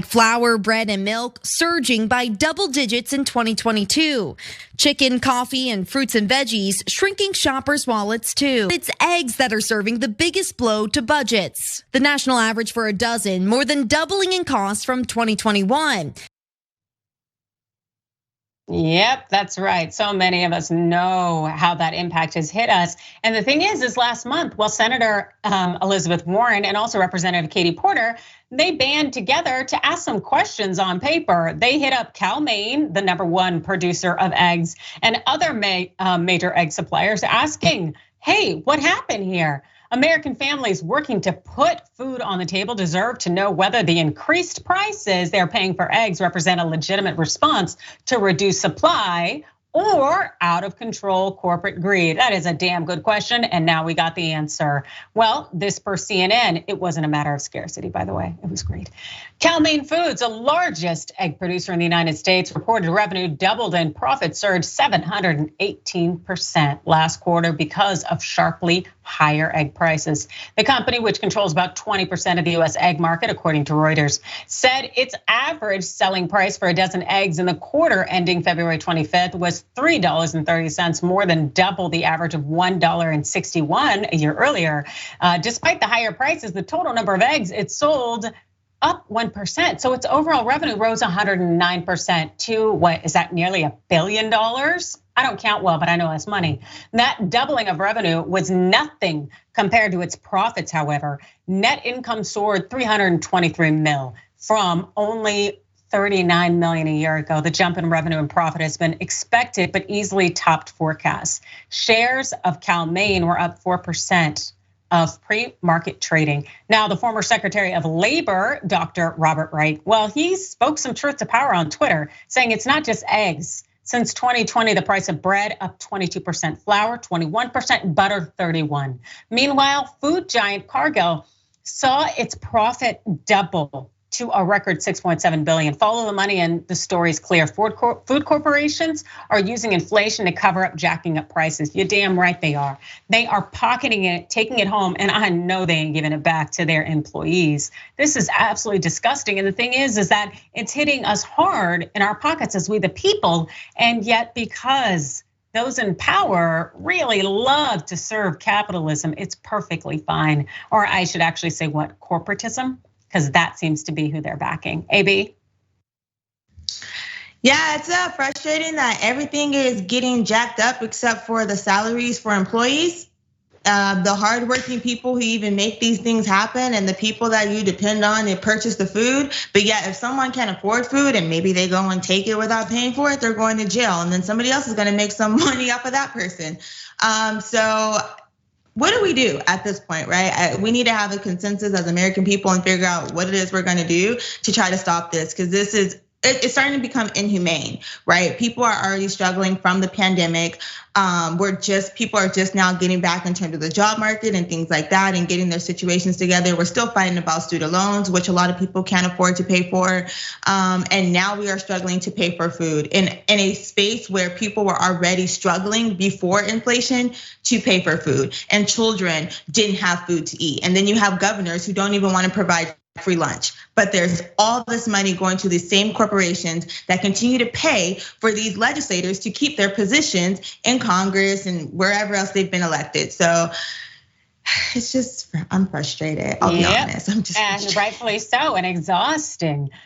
Flour, bread, and milk surging by double digits in 2022. Chicken, coffee, and fruits and veggies shrinking shoppers' wallets too. It's eggs that are serving the biggest blow to budgets. The national average for a dozen more than doubling in cost from 2021. Yep, that's right. So many of us know how that impact has hit us. And the thing is last month, well, Senator Elizabeth Warren and also Representative Katie Porter, they band together to ask some questions on paper. They hit up Cal-Maine, the #1 producer of eggs, and other major egg suppliers asking, hey, what happened here? American families working to put food on the table deserve to know whether the increased prices they're paying for eggs represent a legitimate response to reduce supply or out of control corporate greed. That is a damn good question, and now we got the answer. Well, this per CNN, it wasn't a matter of scarcity, by the way, it was great. Cal-Maine Foods, the largest egg producer in the United States, reported revenue doubled and profits surged 718% last quarter because of sharply higher egg prices. The company, which controls about 20% of the US egg market, according to Reuters, said its average selling price for a dozen eggs in the quarter ending February 25th was $3.30, more than double the average of $1.61 a year earlier. Despite the higher prices, the total number of eggs it sold up 1%. So its overall revenue rose 109% to what is that, nearly $1 billion? I don't count well, but I know that's money. That doubling of revenue was nothing compared to its profits, however. Net income soared 323 mil from only 39 million a year ago. The jump in revenue and profit has been expected, but easily topped forecasts. Shares of Cal-Maine were up 4% of pre-market trading. Now, the former Secretary of Labor, Dr. Robert Wright, well, he spoke some truth to power on Twitter, saying it's not just eggs. Since 2020, the price of bread up 22%, flour 21%, butter 31%. Meanwhile, food giant Cargill saw its profit double to a record 6.7 billion. Follow the money and the story's clear. Food corporations are using inflation to cover up jacking up prices. You're damn right they are. They are pocketing it, taking it home, and I know they ain't giving it back to their employees. This is absolutely disgusting. And the thing is that it's hitting us hard in our pockets as we the people, and yet because those in power really love to serve capitalism, it's perfectly fine. Or I should actually say what, corporatism? Because that seems to be who they're backing. AB? Yeah, it's frustrating that everything is getting jacked up except for the salaries for employees. The hardworking people who even make these things happen and the people that you depend on to purchase the food. But yet if someone can't afford food and maybe they go and take it without paying for it, they're going to jail. And then somebody else is gonna make some money off of that person. So what do we do at this point, right? We need to have a consensus as American people and figure out what it is we're gonna do to try to stop this, because it's starting to become inhumane, right? People are already struggling from the pandemic. People are just now getting back in terms of the job market and things like that and getting their situations together. We're still fighting about student loans, which a lot of people can't afford to pay for. And now we are struggling to pay for food in a space where people were already struggling before inflation to pay for food, and children didn't have food to eat. And then you have governors who don't even want to provide free lunch. But there's all this money going to these same corporations that continue to pay for these legislators to keep their positions in Congress and wherever else they've been elected. So it's just, I'm frustrated, I'll be honest. I'm just and rightfully so, and exhausting.